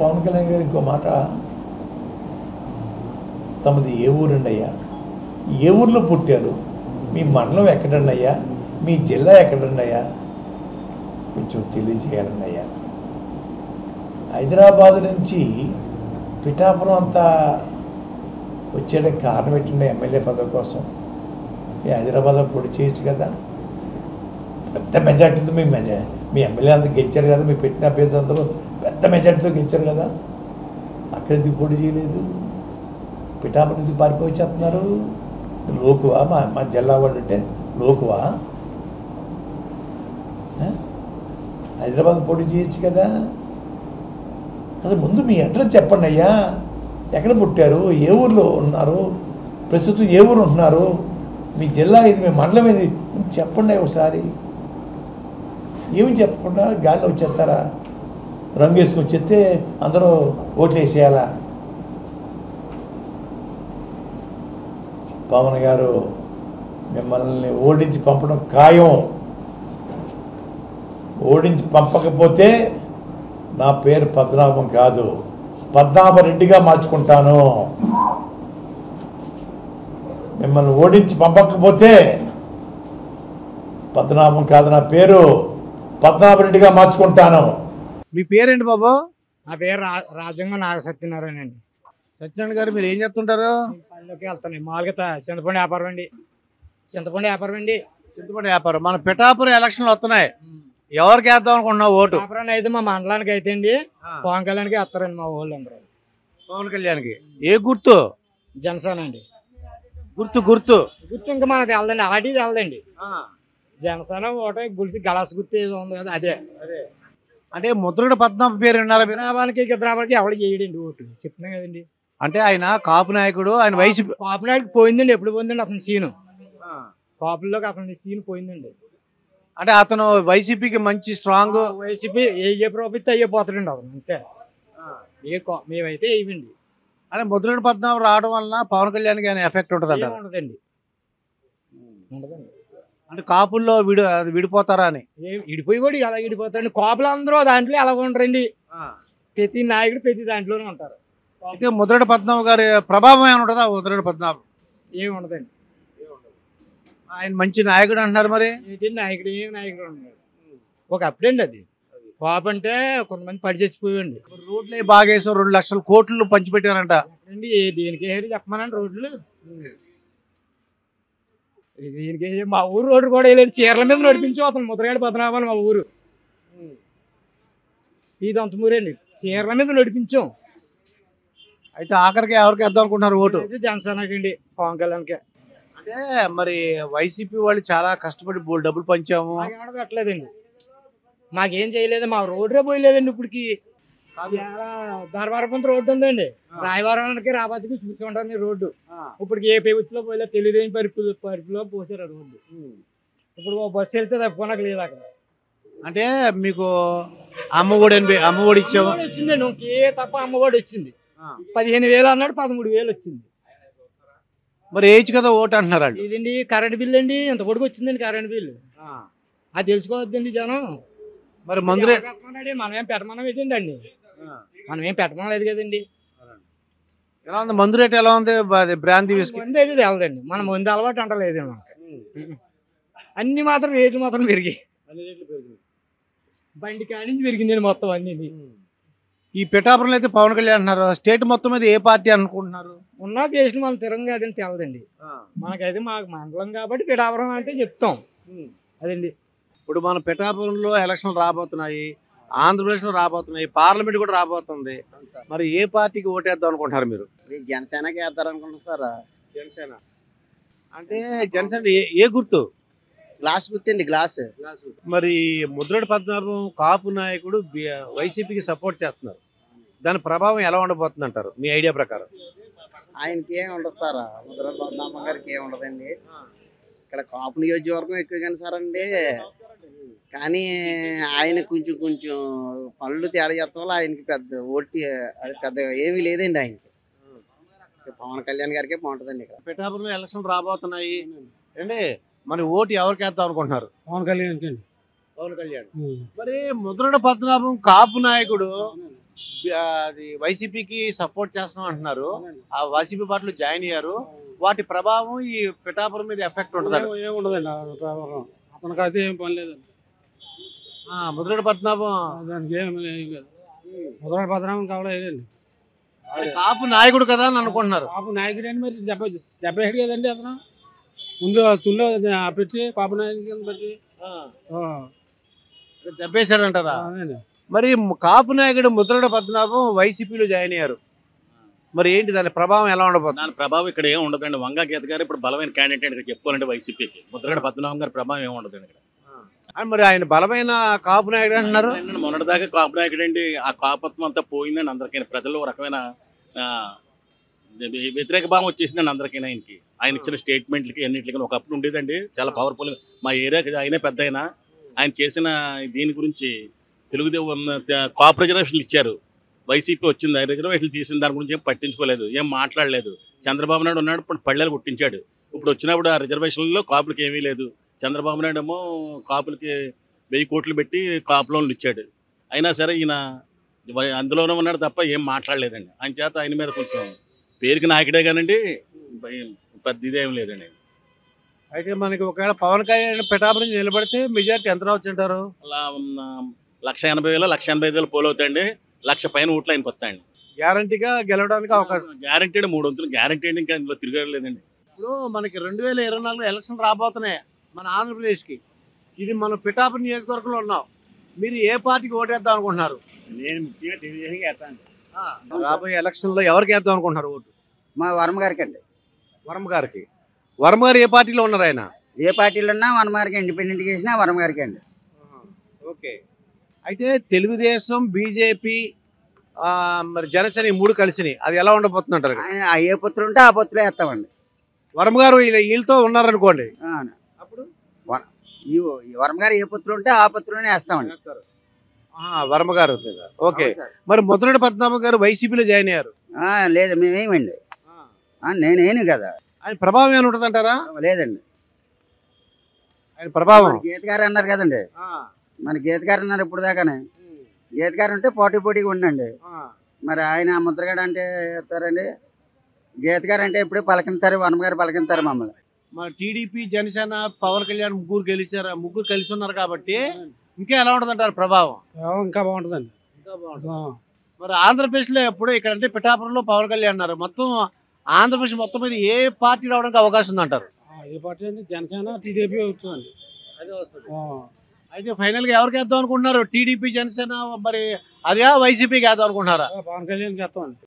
పవన్ కళ్యాణ్ గారు ఇంకో మాట, తమది ఏ ఊరండి అయ్యా, ఏ ఊర్లో పుట్టారు, మీ మండలం ఎక్కడండి అయ్యా, మీ జిల్లా ఎక్కడండి అయ్యా, కొంచెం తెలియజేయాలండి అయ్యా. హైదరాబాద్ నుంచి పిఠాపురం అంతా వచ్చేయడానికి కారణం ఏంటండి? ఎమ్మెల్యే పదవి కోసం. ఈ హైదరాబాద్లో పొడి చేయొచ్చు కదా, పెద్ద మెజార్టీతో మీ ఎమ్మెల్యే అంతా గెలిచారు కదా, మీ పెట్టిన అభ్యర్థులందరూ పెద్ద మెజార్టీతో గెలిచారు కదా, అక్కడ ఎందుకు పొడి చేయలేదు? పిఠాపురం నుంచి పారిపోయి వచ్చేస్తున్నారు. లోకువా? మా జిల్లా వాళ్ళు అంటే లోకువా? హైదరాబాద్ పొడి చేయొచ్చు కదా. అసలు ముందు మీ అడ్రస్ చెప్పండి అయ్యా, ఎక్కడ పుట్టారు, ఏ ఊర్లో ఉన్నారు, ప్రస్తుతం ఏ ఊరు ఉంటున్నారు, మీ జిల్లా ఇది, మీ మండలం ఇది చెప్పండి ఒకసారి. ఏమి చెప్పకుండా గాల్లో వచ్చేస్తారా? రంగు వేసుకొని వచ్చేస్తే అందరూ ఓట్లు వేసేయాలా? పవన్ గారు మిమ్మల్ని ఓడించి పంపడం ఖాయం. ఓడించి పంపకపోతే నా పేరు పద్మనాభం కాదు, పద్మనాభరెడ్డిగా మార్చుకుంటాను. మిమ్మల్ని ఓడించి పంపకపోతే పద్మనాభం కాదు, నా పేరు పద్మనాభరెడ్డిగా మార్చుకుంటాను. మీ పేరేంటి బాబు? నా పేరు రాజంగా నాగ సత్యనారాయణ అండి. సత్యనారాయణ గారు, మీరు ఏం చేస్తుంటారు? పనిలోకి వెళ్తాను. మామూలుగా చింతపండు వ్యాపారం అండి. చింతపండు వ్యాపారం. మన పిఠాపురం ఎలక్షన్లు వస్తున్నాయి, ఎవరికి వేద్దాం అనుకుంటున్నావు ఓటు? వ్యాపారాన్ని అయితే మా మండలానికి అయితే అండి పవన్ కళ్యాణ్కి వేస్తారండి మా ఊళ్ళో అందరూ. పవన్ కళ్యాణ్కి ఏ గుర్తు? జనసేన అండి. గుర్తు ఇంకా మనకు తెలదండి, అలాంటివి తెలదండి. జనసేన ఓట గుడిసి గలాస్ గుర్తు ఏదో ఉంది కదా, అదే అంటే ముద్రగడ పద్మనాభం పేరు విన్నారా? వినాబానికి గిద్దరాబానికి ఎవరు చేయడండి ఓటు, చెప్తున్నాం కదండి. అంటే ఆయన కాపు నాయకుడు, ఆయన వయసు కాపు నాయుడు పోయిందండి. ఎప్పుడు పోయిందండి అతని సీను? కాపుల్లోకి అతని సీన్ పోయిందండి. అంటే అతను వైసీపీకి మంచి స్ట్రాంగ్, వైసీపీ ఏ ప్రభుత్వం అయ్యిపోతాడండి అతను, అంతే. మేమైతే ఇవ్వండి. అంటే ముద్రగడ పద్మనాభం రావడం వలన పవన్ కళ్యాణ్కి ఆయన ఎఫెక్ట్ ఉంటుంది అంట? ఉండదండి. అంటే కాపుల్లో విడిపోతారా అని? విడిపోయి కూడా అలా విడిపోతారండి. కాపులు అందరూ దాంట్లో ఎలా ఉండరండి, ప్రతి నాయకుడు ప్రతి దాంట్లోనే ఉంటారు. అయితే ముద్రగడ పద్మనాభం గారి ప్రభావం ఏమైనా ఉంటుందా? ముద్రగడ పద్మనాభం ఏమి ఉండదండి. ఆయన మంచి నాయకుడు అంటున్నారు, మరి ఏం నాయకుడు ఉన్నాడు ఒకప్పుడండి. అది కాపు అంటే కొంతమంది పడి చచ్చిపోయండి. రోడ్లు బాగా వేసాం, 2 లక్షల కోట్లు పంచిపెట్టారంట. అండి దేనికి చెప్పమనండి రోడ్లు? దీనికి మా ఊరు రోడ్డు కూడా వేయలేదు, చీరల మీద నడిపించు అతను ముద్రగడ పద్మనాభం. మా ఊరు ఇది అంతమూరండి, చీరల మీద నడిపించాం. అయితే ఆఖరికి ఎవరికి వేద్దాం అనుకుంటున్నారు ఓటు? జనసేనకి అండి, పవన్ కళ్యాణ్కి. అంటే మరి వైసీపీ వాళ్ళు చాలా కష్టపడి డబ్బులు పంచాము, పెట్టలేదండి, మాకేం చేయలేదు, మా రోడ్డే పోయలేదండి. ఇప్పటికి ధర్మారపంత రోడ్డు ఉందండి, రాయవరానికి రాబాతికి చూసుకుంటాను రోడ్డు. ఇప్పటికి ఏ ప్రభుత్వంలో పోయలేదు, తెలుగుదేశం పరిపులో పోసారు రోడ్డు. ఇప్పుడు బస్సు వెళ్తే తప్పుకోనక లేదు అక్కడ. అంటే మీకు అమ్మఒడి ఇచ్చాము వచ్చిందండి, ఇంకే తప్ప అమ్మఒడి వచ్చింది. 15,000 అన్నాడు, 13,000 వచ్చింది. మరి ఏజ్ కదా ఓటు అంటున్నారు. ఇదండి కరెంట్ బిల్లు అండి, ఇంత పొడుగు వచ్చిందండి కరెంట్ బిల్లు. అది తెలుసుకోవద్దండి జనం. మరి మందు రేట్ మనమేం పెట్టమనం ఏంటండి అండి, మనమేం పెట్టమనం లేదు కదండి. ఎలా ఉంది మందు రేట్? ఎలా ఉంది? బ్రాంతి మంది అయితే తెలదండి, మన ముందు అలవాటు అంటలేదు మనకి. అన్ని మాత్రం రేట్లు మాత్రం పెరిగాయి, బండి కాడి నుంచి పెరిగిందండి మొత్తం అన్ని. ఈ పిఠాపురంలో అయితే పవన్ కళ్యాణ్ అంటున్నారు, స్టేట్ మొత్తం మీద ఏ పార్టీ అనుకుంటున్నారు? ఉన్న పేషెంట్ మనం తిరంగా అదని తెలదండి మనకైతే. మాకు మండలం కాబట్టి పిఠాపురం అంటే చెప్తాం అదండి. ఇప్పుడు మన పిఠాపురంలో ఎలక్షన్లు రాబోతున్నాయి, ఆంధ్రప్రదేశ్లో రాబోతున్నాయి, పార్లమెంట్ కూడా రాబోతుంది. మరి ఏ పార్టీకి ఓటేద్దాం అనుకుంటున్నారు మీరు? జనసేనకి వేద్దాం అనుకుంటున్నారు సార్. జనసేన అంటే జనసేన ఏ గుర్తు? గ్లాస్ గుర్తండి, గ్లాస్. మరి ముద్రగడ పద్మనాభం కాపు నాయకుడు వైసీపీకి సపోర్ట్ చేస్తున్నారు, దాని ప్రభావం ఎలా ఉండబోతుంది అంటారు మీ ఐడియా ప్రకారం? ఆయనకి ఏమి ఉండదు సార్, ముద్రగడ పద్మనాభం గారికి ఏమి ఉండదండి. ఇక్కడ కాపు నియోజకవర్గం ఎక్కువగానే సార్ అండి, కానీ ఆయన కొంచెం పనులు తేడా చేస్తాం వల్ల ఆయనకి పెద్ద ఓటు అది పెద్ద ఏమీ లేదండి ఆయనకి. పవన్ కళ్యాణ్ గారికే బాగుంటుందండి. ఇక్కడ పిఠాపురంలో ఎలక్షన్ రాబోతున్నాయి అండి, మరి ఓటు ఎవరికి వేద్దాం అనుకుంటున్నారు? పవన్ కళ్యాణ్. పవన్ కళ్యాణ్. మరి ముద్రగడ పద్మనాభం కాపు నాయకుడు, అది వైసీపీకి సపోర్ట్ చేస్తున్నాం అంటున్నారు. ఆ వైసీపీ పార్టీలో జాయిన్ అయ్యారు. వాటి ప్రభావం ఈ పిఠాపురం మీద ఎఫెక్ట్ ఉంటుంది. ఏముండదండి అతనికి అయితే ఏం పని లేదండి. ముద్రగడ పద్మనాభం దానికి ఏం లేదు. ముద్రగడ పద్మనాభం కావాలండి. కాపు నాయకుడు కదా అని అనుకుంటున్నారు. కాపు నాయకుడు అని మరి దెబ్బేసాడు కదండి అతను. ముందు తుల్లో పెట్టి కాపు నాయకుడి కింద పెట్టి దెబ్బేశాడు అంటారా? మరి కాపు నాయకుడు ముద్రగడ పద్మనాభం వైసీపీలో జాయిన్ అయ్యారు. మరి ఏంటి దాని ప్రభావం ఎలా ఉండబోతుంది? దాని ప్రభావం ఇక్కడ ఏం ఉండదండి. వంగా గీత గారు ఇప్పుడు బలమైన క్యాండిడేట్ ఇక్కడ చెప్పుకోవాలంటే వైసీపీకి. ముద్రగడ పద్మనాభం గారి ప్రభావం ఏమి ఉండదండి ఇక్కడ. మరి ఆయన బలమైన కాపు నాయకుడు అంటున్నారు. మొన్నటిదాకా కాపు నాయకుడు అండి. ఆ కాపత్వం అంతా పోయిందండి అందరికీ. ప్రజల్లో ఒక రకమైన వ్యతిరేక భావం వచ్చేసిందండి అందరికీ. ఆయన ఇచ్చిన స్టేట్మెంట్లకి అన్నింటికి ఒకప్పుడు ఉండేదండి చాలా పవర్ఫుల్. మా ఏరియాకి ఆయనే పెద్ద ఆయన చేసిన దీని గురించి తెలుగుదేశం కాపు రిజర్వేషన్లు ఇచ్చారు. వైసీపీ వచ్చింది, రిజర్వేషన్లు తీసిన దాని గురించి ఏం పట్టించుకోలేదు, ఏం మాట్లాడలేదు. చంద్రబాబు నాయుడు ఉన్నాడు, ఇప్పుడు పళ్ళెలు కొట్టించాడు. ఇప్పుడు వచ్చినప్పుడు ఆ రిజర్వేషన్లో కాపులకి ఏమీ లేదు. చంద్రబాబు నాయుడు ఏమో కాపులకి 1000 కోట్లు పెట్టి కాపు లోన్లు ఇచ్చాడు. అయినా సరే ఈయన అందులోనే ఉన్నాడు తప్ప ఏం మాట్లాడలేదండి. ఆయన చేత ఆయన మీద కొంచెం పేరుకి నాయకుడే కానండి పెద్ద ఇదేం లేదండి. అయితే మనకి ఒకవేళ పవన్ కళ్యాణ్ పిఠాపురం నిలబడితే మెజార్టీ ఎంత రావచ్చు అంటారు? అలా 1,80,000 1,85,000 పోలవుతాయండి. 1,00,000 పైన ఓట్లు ఆయనకు వస్తాయండి. గ్యారంటీగా గెలవడానికి అవకాశం గ్యారంటీడ్ 3 వంతులు గ్యారంటీ అండి. ఇంకా అందులో తిరగలేదండి. ఇప్పుడు మనకి 2024 ఎలక్షన్ రాబోతున్నాయి మన ఆంధ్రప్రదేశ్కి. ఇది మనం పిఠాపురం నియోజకవర్గంలో ఉన్నాం. మీరు ఏ పార్టీకి ఓటేద్దాం అనుకుంటున్నారు? నేను ముఖ్యంగా తెలుగుదేశంకి వేస్తాను. రాబోయే ఎలక్షన్లో ఎవరికి వేద్దాం అనుకుంటున్నారు ఓటు? మా వర్మ గారికి అండి. వర్మ గారికి. వర్మ గారు ఏ పార్టీలో ఉన్నారు? ఆయన ఏ పార్టీలో ఉన్నా వర్మ గారికి, ఇండిపెండెంట్ చేసినా వర్మ గారికి అండి. ఓకే. అయితే తెలుగుదేశం, బీజేపీ, మరి జనసేన ఈ 3 కలిసినాయి. అది ఎలా ఉండబోతుంది అంటారు? ఆయన ఏ పొత్తులు ఉంటే ఆ పొత్తులో వేస్తామండి. వర్మ గారు వీళ్ళతో ఉన్నారనుకోండి, అప్పుడు ఈ వర్మ గారు ఏ పొత్తులు ఉంటే ఆ పొత్తులోనే వేస్తామండి. వర్మ గారు. ఓకే. మరి ముద్రగడ పద్మనాభం గారు వైసీపీలో జాయిన్ అయ్యారు. లేదు మేమేమండి, నేనేను కదా. ఆయన ప్రభావం ఏమైనా ఉంటుంది అంటారా? లేదండి. ఆయన ప్రభావం గీత గారు అన్నారు కదండి, మన గీత గారు అన్నారు ఇప్పుడు దాకానే. గీత గారు ఉంటే పోటీగా ఉండండి. మరి ఆయన ముద్రగడ అంటే చెప్తారండి. గీత గారు అంటే ఎప్పుడు పలకింతారు, వర్మ గారు పలకింతారు మమ్మల్ని. మన టీడీపీ, జనసేన, పవన్ కళ్యాణ్ ముగ్గురు కలిసి ఉన్నారు కాబట్టి ఇంకా ఎలా ఉంటుంది అంటారు ప్రభావం? ఇంకా బాగుంటుందండి. ఇంకా బాగుంటుంది. మరి ఆంధ్రప్రదేశ్లో ఎప్పుడు ఇక్కడ అంటే పిఠాపురంలో పవన్ కళ్యాణ్ అన్నారు. మొత్తం ఆంధ్రప్రదేశ్ మొత్తం మీద ఏ పార్టీ రావడానికి అవకాశం ఉందంటారు? ఏ పార్టీ అండి? జనసేన, టీడీపీ వచ్చిందండి. అదే వస్తుంది. అయితే ఫైనల్ గా ఎవరికి వేద్దాం అనుకుంటున్నారు? టీడీపీ, జనసేన, మరి అదే వైసీపీకి వేద్దాం అనుకుంటున్నారా? పవన్ కళ్యాణ్కి వేస్తామండి.